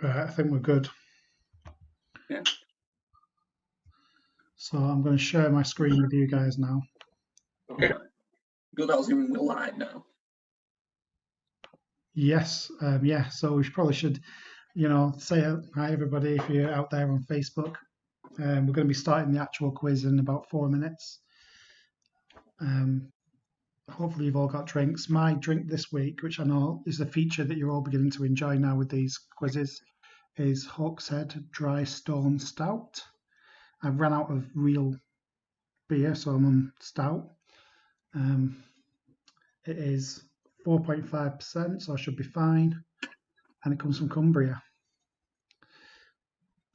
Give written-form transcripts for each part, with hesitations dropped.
Right, I think we're good. Yeah. So I'm going to share my screen with you guys now. Okay. Good, I was in the light now. Yes, yeah. So we probably should, say hi everybody if you're out there on Facebook. We're going to be starting the actual quiz in about 4 minutes. Hopefully you've all got drinks. My drink this week, which I know is a feature that you're all beginning to enjoy now with these quizzes, is Hawkshead Dry Stone Stout. I've run out of real beer, so I'm on stout. It is 4.5%, so I should be fine. And it comes from Cumbria.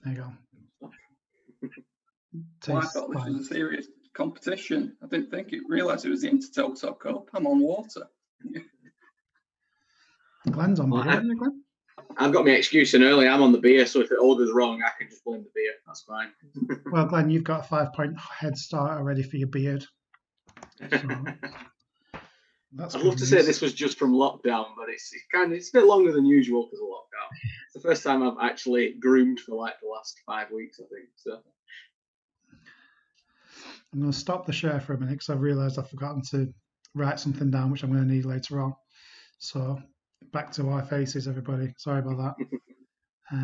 There you go. Well, I thought this was a serious competition. I didn't realise it was the Untitled Cup. I'm on water. Glenn's on beer, isn't it, Glenn? I've got my excuse in early. I'm on the beer, so if it all goes wrong, I can just blame the beer. That's fine. Well, Glenn, you've got a 5-point head start already for your beard. So that's I'd love to say this was just from lockdown, but it's a bit longer than usual because of lockdown. It's the first time I've actually groomed for like the last 5 weeks, I think. So I'm going to stop the share for a minute because I've realised I've forgotten to write something down, which I'm going to need later on. So back to our faces, everybody. Sorry about that. I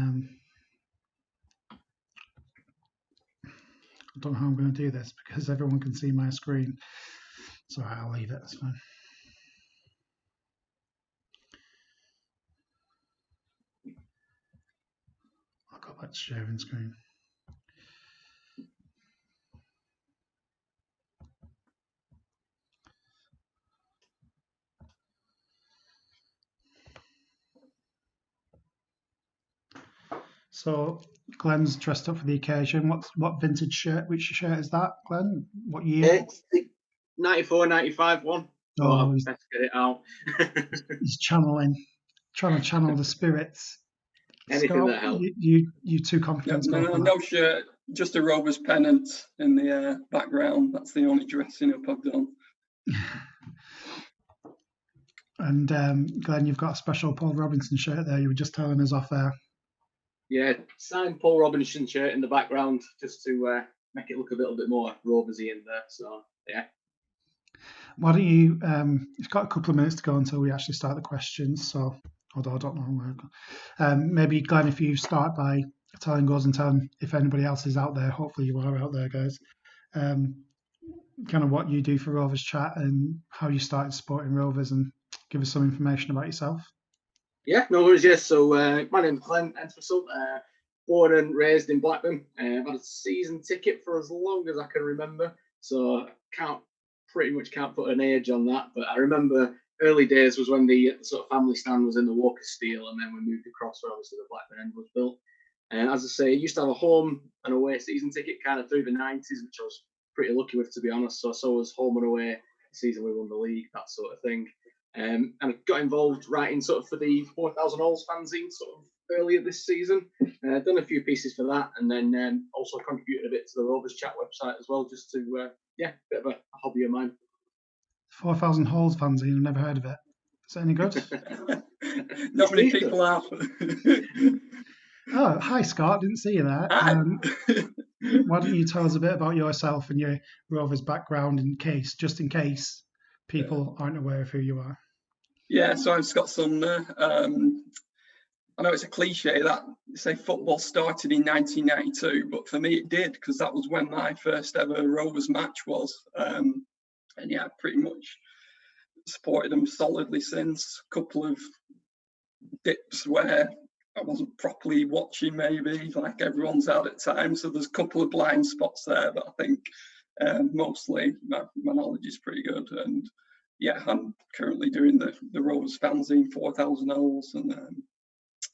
don't know how I'm going to do this because everyone can see my screen. So I'll leave it. That's fine. I'll go back to sharing screen. So Glenn's dressed up for the occasion. What vintage shirt? Which shirt is that, Glenn? What year? It's the 94, 95 one. Oh, let's get it out. He's trying to channel the spirits. Anything Scott, that helps. You too confident? No shirt, just a Rovers pennant in the background. That's the only dressing up I've done. And Glenn, you've got a special Paul Robinson shirt there. You were just telling us off air. Yeah, signed Paul Robinson shirt in the background just to make it look a little bit more Roversy in there. So yeah. Why don't you? You've got a couple of minutes to go until we actually start the questions. So, although I don't know, maybe Glenn, if you start by telling us and telling if anybody else is out there. Hopefully, you are out there, guys. Kind of what you do for Rovers Chat and how you started supporting Rovers, and give us some information about yourself. Yeah, no worries. Yes. So my name's Glenn Entwistle. Born and raised in Blackburn. I've had a season ticket for as long as I can remember. So pretty much can't put an age on that. But I remember early days was when the sort of family stand was in the Walker Steel, and then we moved across where obviously the Blackburn end was built. And as I say, I used to have a home and away season ticket kind of through the 90s, which I was pretty lucky with, to be honest. So I was home and away the season we won the league, that sort of thing. And I got involved writing sort of for the 4,000 Holes fanzine sort of earlier this season. Done a few pieces for that, and then also contributed a bit to the Rovers Chat website as well, just to bit of a hobby of mine. 4,000 Holes fanzine. I've never heard of it. Is that any good? Not many people have. Oh, hi Scott. Didn't see you there. Why don't you tell us a bit about yourself and your Rovers background, just in case people aren't aware of who you are? Yeah, so I'm Scott Sumner. I know it's a cliche that say football started in 1992, but for me it did, because that was when my first ever Rovers match was. And yeah, pretty much supported them solidly since. A couple of dips where I wasn't properly watching, maybe, like everyone's had at times. So there's a couple of blind spots there, but I think mostly my knowledge is pretty good. And yeah, I'm currently doing the Rovers fanzine 4,000 Holes, and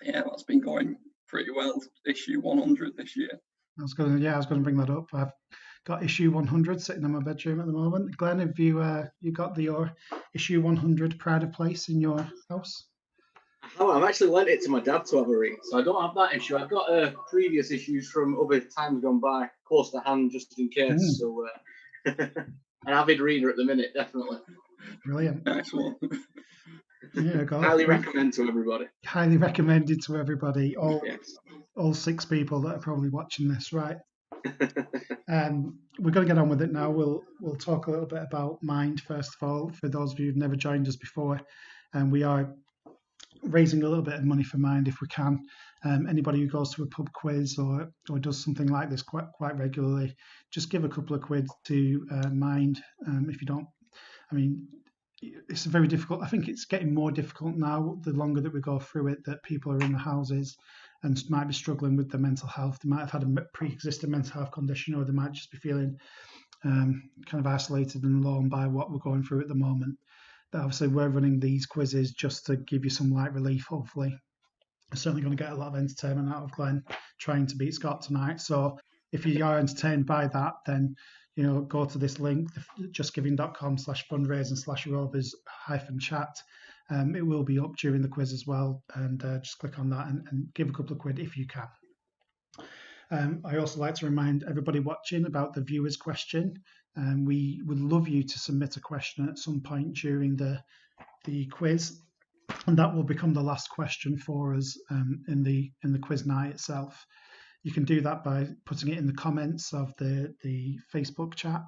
yeah, that's been going pretty well. Issue 100 this year. I was going to bring that up. I've got issue 100 sitting in my bedroom at the moment. Glenn, have you got your issue 100 pride of place in your house? I've actually lent it to my dad to have a read, so I don't have that issue. I've got previous issues from other times gone by close to hand, just in case. So an avid reader at the minute, definitely. Brilliant. Nice one. Yeah, go. Highly recommend to everybody. Highly recommended to everybody. Yes. All 6 people that are probably watching this, right? We're going to get on with it now. We'll talk a little bit about Mind first of all. For those of you who've never joined us before, and we are raising a little bit of money for Mind if we can. Anybody who goes to a pub quiz or does something like this quite regularly, just give a couple of quid to Mind. If you don't, I mean, it's very difficult. I think it's getting more difficult now the longer that we go through it, that people are in the houses and might be struggling with their mental health. They might have had a pre-existing mental health condition, or they might just be feeling kind of isolated and alone by what we're going through at the moment. But obviously we're running these quizzes just to give you some light relief, hopefully. I'm certainly going to get a lot of entertainment out of Glenn trying to beat Scott tonight. So if you are entertained by that, then go to this link, justgiving.com/fundraising/rovers-chat. It will be up during the quiz as well, and just click on that and give a couple of quid if you can. I also like to remind everybody watching about the viewer's question. We would love you to submit a question at some point during the quiz, and that will become the last question for us in the quiz night itself. You can do that by putting it in the comments of the Facebook chat,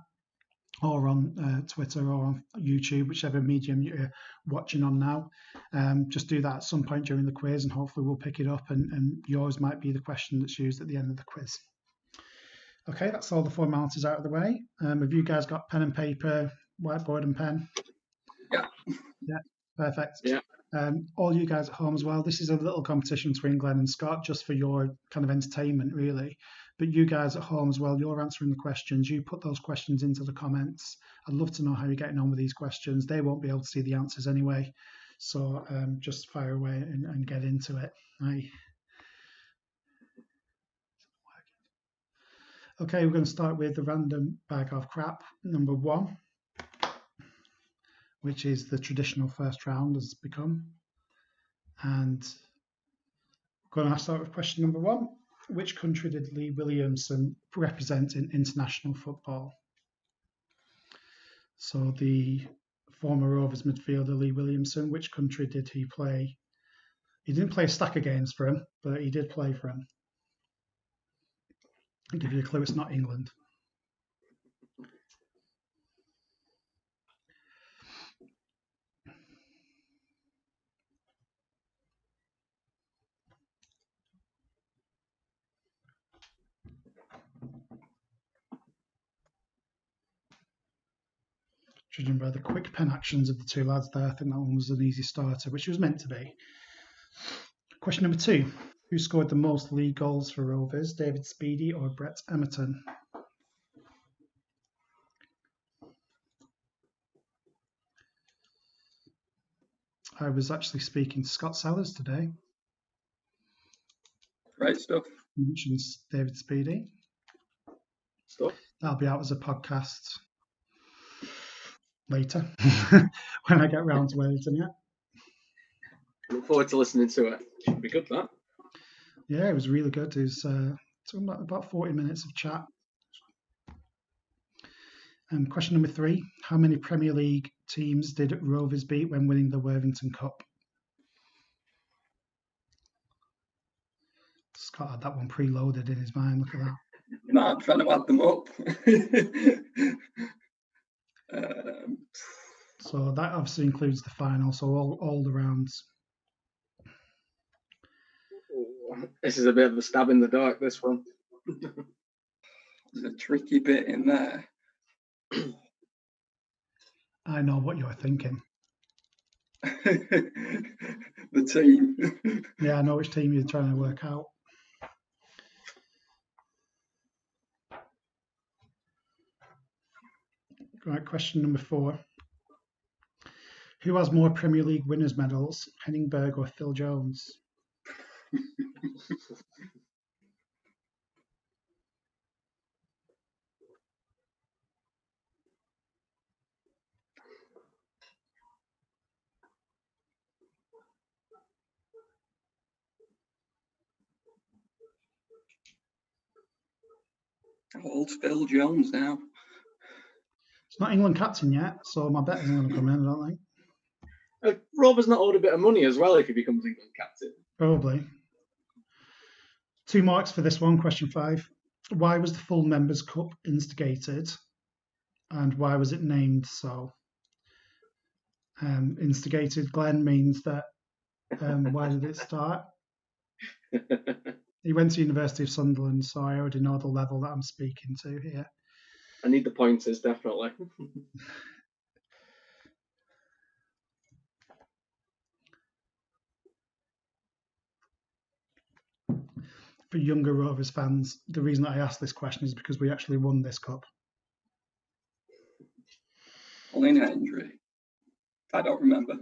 or on Twitter, or on YouTube, whichever medium you're watching on now. Just do that at some point during the quiz, and hopefully we'll pick it up, and yours might be the question that's used at the end of the quiz. Okay, that's all the formalities out of the way. Have you guys got pen and paper, whiteboard and pen? Yeah. Yeah, perfect. Yeah. All you guys at home as well, this is a little competition between Glenn and Scott, just for your kind of entertainment, really. But you guys at home as well, you're answering the questions. You put those questions into the comments. I'd love to know how you're getting on with these questions. They won't be able to see the answers anyway. So just fire away and get into it. Okay, we're going to start with the random bag of crap, number 1, which is the traditional first round has become. And we're going to start with question number 1. Which country did Lee Williamson represent in international football? So the former Rovers midfielder Lee Williamson, which country did he play? He didn't play a stack of games for him, but he did play for him. I'll give you a clue, it's not England. Judging by the quick pen actions of the 2 lads there, I think that one was an easy starter, which was meant to be. Question number 2. Who scored the most league goals for Rovers, David Speedie or Brett Emerton? I was actually speaking to Scott Sellers today. Great stuff. He mentions David Speedie. Stuff. That'll be out as a podcast later when I get round to editing it. Look forward to listening to it. Should be good, that. Yeah, it was really good. It was about 40 minutes of chat. Question number 3. How many Premier League teams did Rovers beat when winning the Worthington Cup? Scott had that one preloaded in his mind. Look at that. Not trying to add them up. So that obviously includes the final, so all the rounds. This is a bit of a stab in the dark, this one. There's a tricky bit in there. I know what you're thinking. The team. Yeah, I know which team you're trying to work out. Right, question number 4. Who has more Premier League winners' medals, Henningberg or Phil Jones? Old Phil Jones now. It's not England captain yet, so my bet isn't going to come in, I don't think. Rovers not owed a bit of money as well if he becomes England captain. Probably. 2 marks for this one, question 5. Why was the full Members' Cup instigated, and why was it named so? Instigated, Glenn, means that why did it start? He went to University of Sunderland, so I already know the level that I'm speaking to here. I need the pointers, definitely. For younger Rovers fans, the reason that I asked this question is because we actually won this cup. Only an injury. I don't remember.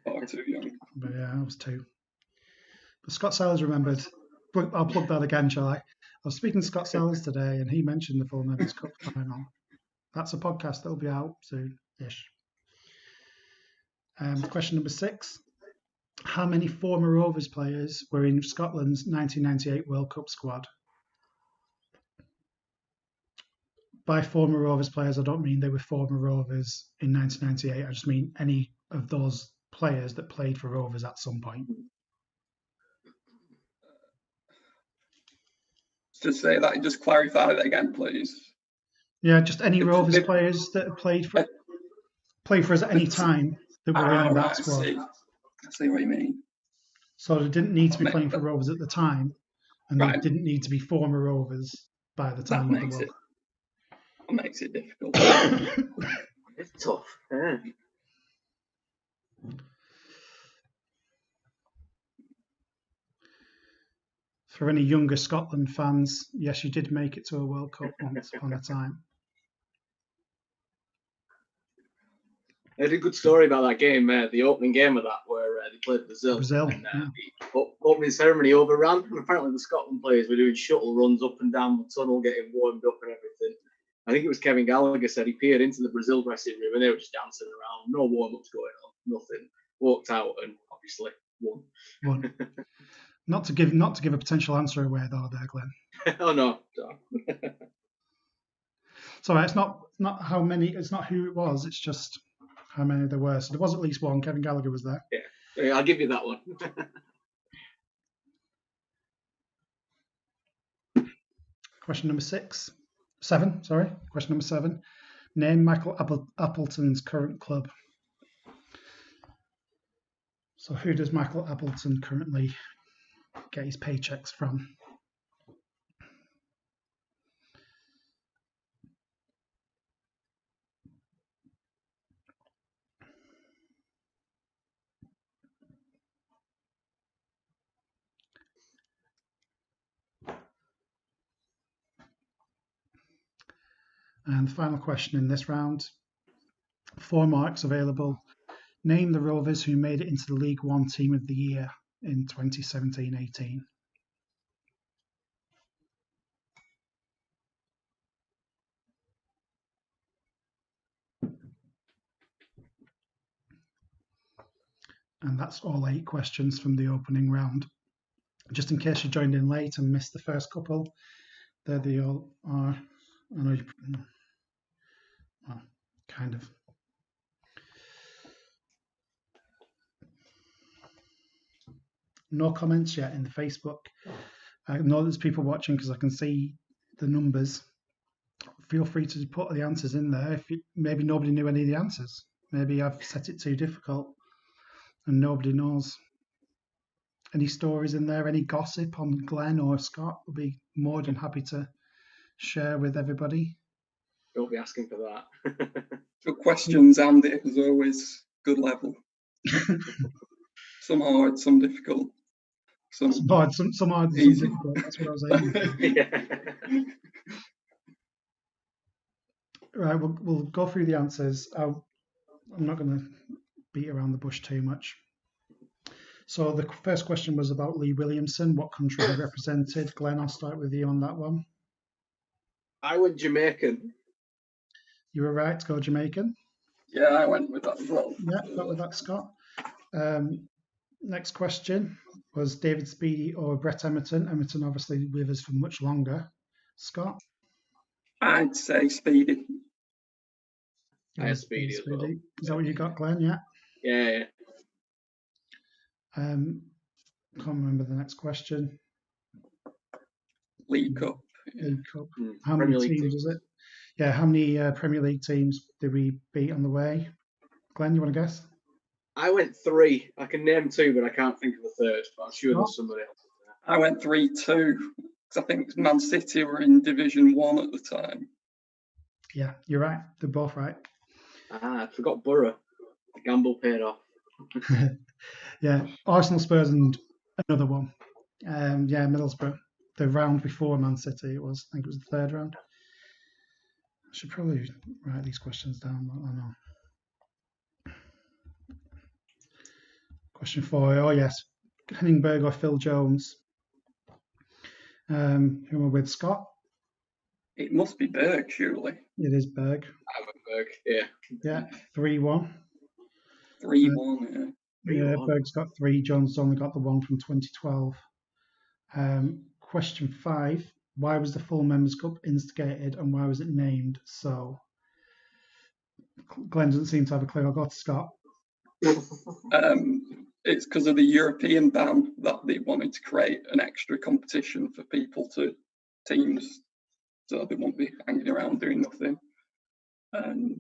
Far too young. But yeah, I was 2. But Scott Sellers remembered. I'll plug that again, shall I? I was speaking to Scott Sellers today, and he mentioned the full Members' Cup final. That's a podcast that'll be out soon-ish. Question number 6. How many former Rovers players were in Scotland's 1998 World Cup squad? By former Rovers players, I don't mean they were former Rovers in 1998. I just mean any of those players that played for Rovers at some point. Just say that. Just clarify that again, please. Yeah, just any Rovers players that have played for us at any time that were in that squad. I see what you mean. So they didn't need to be playing for Rovers at the time, and they didn't need to be former Rovers by the time of the World Cup. That makes it difficult. It's tough. Yeah. For any younger Scotland fans, yes, you did make it to a World Cup once upon a time. I had a good story about that game, the opening game of that, where they played Brazil. And the opening ceremony overran, and apparently the Scotland players were doing shuttle runs up and down the tunnel, getting warmed up and everything. I think it was Kevin Gallagher said he peered into the Brazil dressing room and they were just dancing around, no warm-ups going on, nothing. Walked out and obviously won. Not to give a potential answer away though, there, Glenn. Oh no. Sorry, it's not how many. It's not who it was. It's just how many there were. So there was at least one. Kevin Gallagher was there. Yeah, I'll give you that one. Question number 7. Sorry. Question number 7. Name Michael Appleton's current club. So who does Michael Appleton currently get his paychecks from? And the final question in this round, 4 marks available. Name the Rovers who made it into the League One Team of the Year in 2017-18. And that's all 8 questions from the opening round. Just in case you joined in late and missed the first couple, there they all are. I know well, kind of. No comments yet in the Facebook. I know there's people watching because I can see the numbers. Feel free to put the answers in there. Maybe nobody knew any of the answers. Maybe I've set it too difficult and nobody knows. Any stories in there, any gossip on Glenn or Scott, will be more than happy to share with everybody. Don't be asking for that. Good questions, Andy, as always. Good level. Some hard, some difficult. Some hard, some hard, some difficult. That's what I was aiming for. Yeah. Right, we'll go through the answers. I'm not going to beat around the bush too much. So the first question was about Lee Williamson. What country he represented? Glenn, I'll start with you on that one. I went Jamaican. You were right to go Jamaican. Yeah, I went with that as well. Yeah, got with that, Scott. Next question was David Speedie or Brett Emerton. Emerton obviously with us for much longer. Scott? I'd say Speedy. I had Speedy as well. Is that what you got, Glenn? Yeah. Yeah. Can't remember the next question. League Cup. League Cup. Mm, How many Premier League teams is it? Yeah, how many Premier League teams did we beat on the way? Glenn, you want to guess? I went 3. I can name 2, but I can't think of a third. But I'm sure Scott? there's somebody else. I went 3-2 because I think Man City were in Division 1 at the time. Yeah, you're right. They're both right. I forgot Borough. The gamble paid off. Yeah, Arsenal, Spurs, and another one. Yeah, Middlesbrough. The round before Man City, it was. I think it was the third round. I should probably write these questions down. I know. Question 4. Oh yes, Henningberg or Phil Jones? Who am I with? Scott? It must be Berg, surely. It is Berg. I went Berg. Yeah. Yeah, 3-1. 3-1. Yeah, 3-1. Berg's got 3. Jones only got the one from 2012. Question 5. Why was the full Members' Cup instigated and why was it named so? Glenn doesn't seem to have a clue. I'll go to Scott. It's because of the European ban that they wanted to create an extra competition for teams, so they won't be hanging around doing nothing. The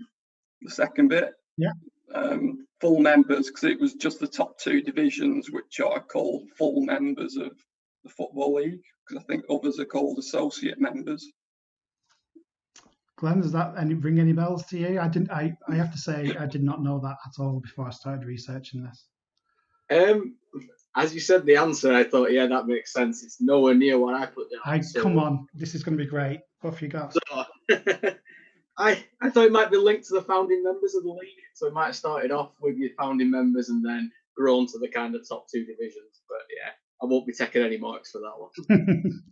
second bit, full members, because it was just the top 2 divisions which are called full members of the Football League, because I think others are called associate members. Glenn, does that ring any bells to you? I have to say I did not know that at all before I started researching this. As you said the answer, I thought, yeah, that makes sense. It's nowhere near what I put down. Come on, this is going to be great. Off you go. So, I thought it might be linked to the founding members of the league. So it might have started off with your founding members and then grown to the kind of top 2 divisions. But yeah, I won't be taking any marks for that one.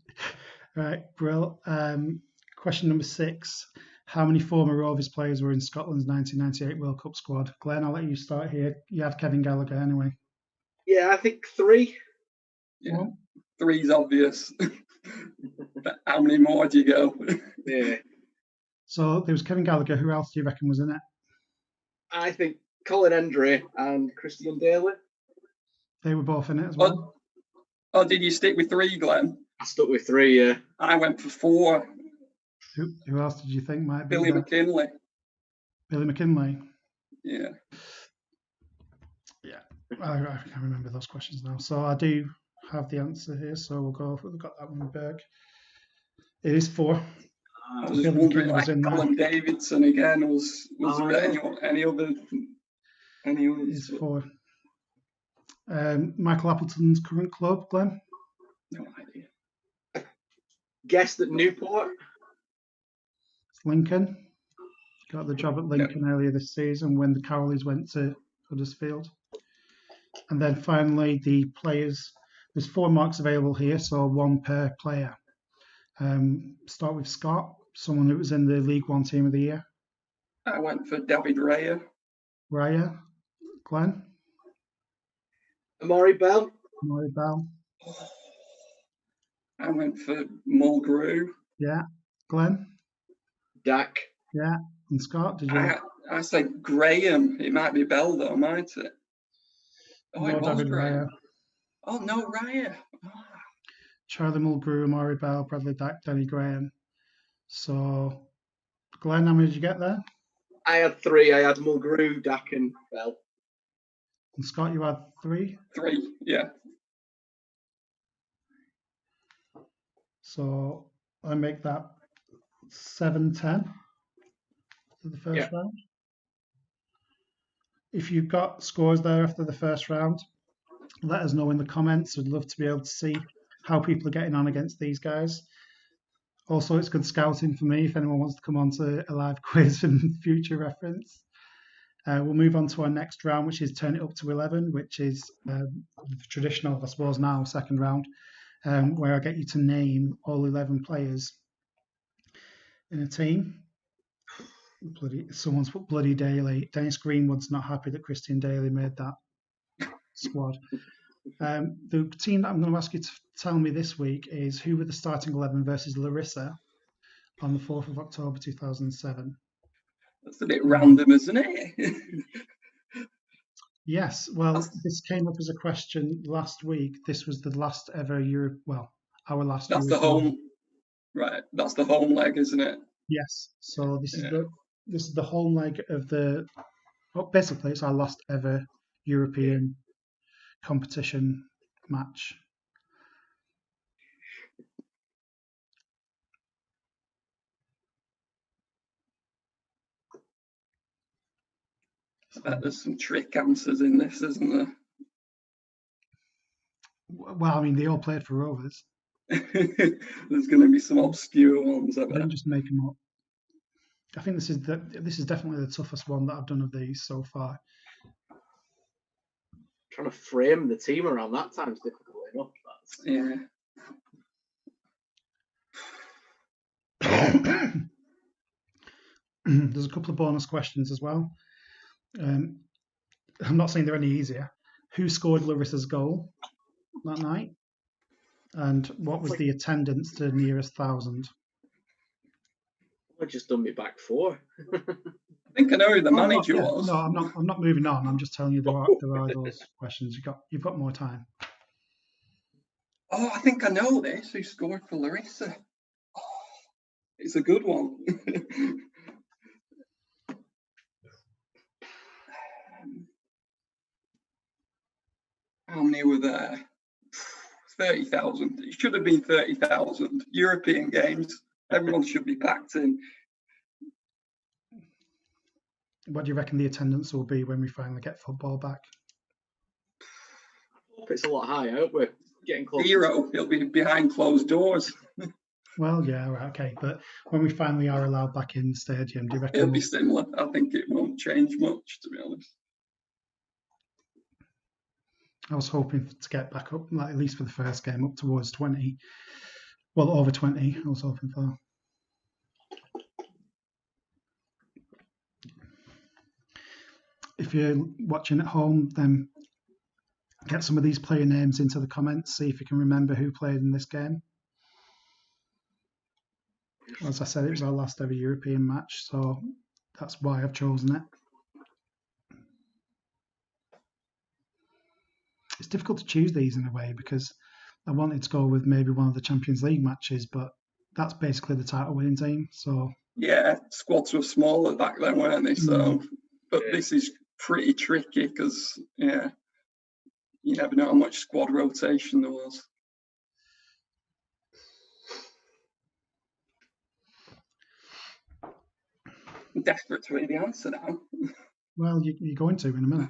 Right, Brill. Question number 6. How many former Rovers players were in Scotland's 1998 World Cup squad? Glenn, I'll let you start here. You had Kevin Gallagher anyway. Yeah, I think 3. Yeah, 3's obvious. But how many more do you go? Yeah. So there was Kevin Gallagher. Who else do you reckon was in it? I think Colin Hendry and Christian Daly. They were both in it as well. Oh, did you stick with 3, Glenn? I stuck with 3, yeah. I went for 4. Who else did you think might be Billy there? McKinley. Billy McKinley. Yeah. Yeah, I can't remember those questions now. So I do have the answer here. So we'll go. We've got that one, Berg. It is 4. I was just wondering, like Colin Davidson again. Was there any others? It's 4. Michael Appleton's current club, Glenn? No idea. Guessed at Newport. Lincoln. Got the job at Lincoln earlier this season when the Cowleys went to Huddersfield. And then finally, the players. There's 4 marks available here, so 1 per player. Start with Scott, someone who was in the League One Team of the Year. I went for David Raya. Raya. Glenn? Amari Bell. Amari Bell. I went for Mulgrew. Yeah. Glenn? Dak. Yeah. And Scott, did you? I said Graham. It might be Bell though, might it? Oh, no, it was David Graham. Raya. Oh, no, Raya. Oh. Charlie Mulgrew, Amari Bell, Bradley Dak, Danny Graham. So, Glenn, how many did you get there? I had 3. I had Mulgrew, Dak, and Bell. And Scott, you had 3? 3, yeah. So, I make that 7-10 for the first round. If you've got scores there after the first round, let us know in the comments. We'd love to be able to see how people are getting on against these guys. Also, it's good scouting for me if anyone wants to come on to a live quiz in future reference. We'll move on to our next round, which is Turn It Up to 11, which is the traditional, I suppose now, second round, where I get you to name all 11 players in a team. Someone's put bloody Daly. Dennis Greenwood's not happy that Christian Daly made that squad. The team that I'm going to ask you to tell me this week is who were the starting 11 versus Larissa on the 4th of October 2007. That's a bit random, isn't it? Yes, well, this came up as a question last week. This was the last ever our last That's the European. home, right? That's the home leg, isn't it? Yes. So this Yeah. is the home leg of basically it's our last ever European competition match. I bet there's some trick answers in this, isn't there? Well, I mean, they all played for Rovers. There's going to be some obscure ones, I I bet. didn't just make them up. I think this is definitely the toughest one that I've done of these so far. Trying to frame the team around that time's difficult enough. Yeah. There's a couple of bonus questions as well. I'm not saying they're any easier. Who scored Larissa's goal that night? And what was the attendance to the nearest 1,000? I've just done me back four. I think I know who the manager was. No, I'm not moving on. I'm just telling you there are those questions. You've got more time. Oh, I think I know this. Who scored for Larissa? Oh, it's a good one. How many were there? 30,000. It should have been 30,000. European games. Everyone should be packed in. What do you reckon the attendance will be when we finally get football back? I hope it's a lot higher. I hope we're getting close. 0. It'll be behind closed doors. Well, yeah, right, okay. But when we finally are allowed back in the stadium, do you reckon It'll be similar. I think it won't change much, to be honest. I was hoping to get back up, like, at least for the first game, up towards 20. Well, over 20, I was hoping for. If you're watching at home, then get some of these player names into the comments, see if you can remember who played in this game. As I said, it was our last ever European match, so that's why I've chosen it. It's difficult to choose these in a way because I wanted to go with maybe one of the Champions League matches, but that's basically the title winning team. So yeah, squads were smaller back then, weren't they? So, but this is pretty tricky because you never know how much squad rotation there was. I'm desperate to read the answer now. Well, you're going to in a minute.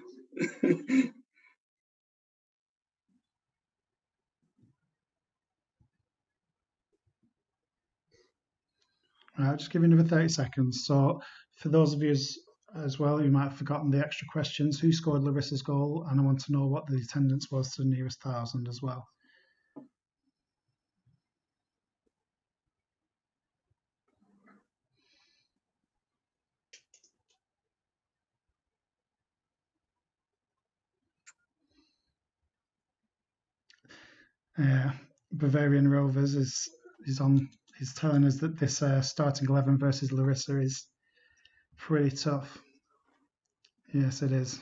Right, I'll just give you another 30 seconds. So for those of you as well who might have forgotten the extra questions, who scored Larissa's goal? And I want to know what the attendance was to the nearest 1,000 as well. Bavarian Rovers is telling us that this starting 11 versus Larissa is pretty tough. Yes, it is.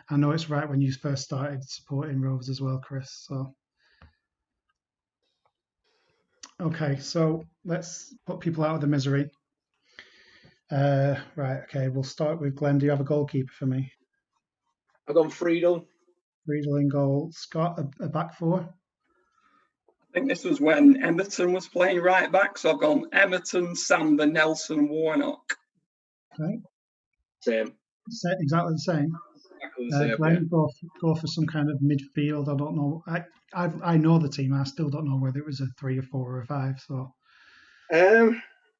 I know it's right when you first started supporting Rovers as well, Chris. So, okay, so let's put people out of the misery. Right, okay, we'll start with Glenn. Do you have a goalkeeper for me? I've gone Friedel. Friedel in goal. Scott, a back four? I think this was when Emerton was playing right back, so I've gone Emerton, Sander, Nelson, Warnock. Okay. Same. Exactly the same. Exactly the same. Glenn, go for some kind of midfield. I don't know. I know the team. I still don't know whether it was a 3 or 4 or a 5. So,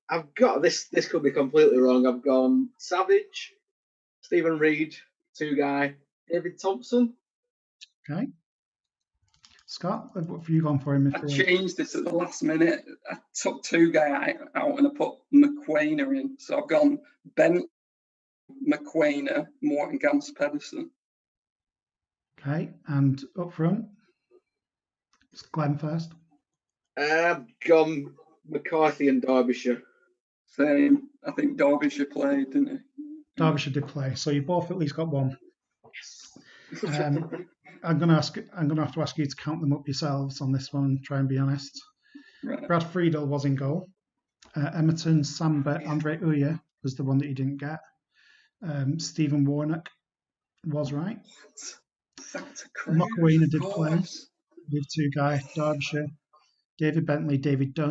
I've got this. This could be completely wrong. I've gone Savage, Stephen Reed, 2 guy, David Thompson. Okay. Scott, what have you gone for in midfield? I changed this at the last minute. I took 2 guy out and I put McQuainer in. So I've gone Ben McQuainer, Morton Gams Pedersen. Okay, and up front, it's Glenn first. I've gone McCarthy and Derbyshire. Same. I think Derbyshire played, didn't he? Derbyshire did play, so you both at least got one. Yes. I'm going to have to ask you to count them up yourselves on this one and try and be honest. Right. Brad Friedel was in goal. Emerton, Samba, Andre Uye was the one that you didn't get. Stephen Warnock was right. Santa Mokwena Cruz, did of play course. with two guys, Derbyshire. David Bentley, David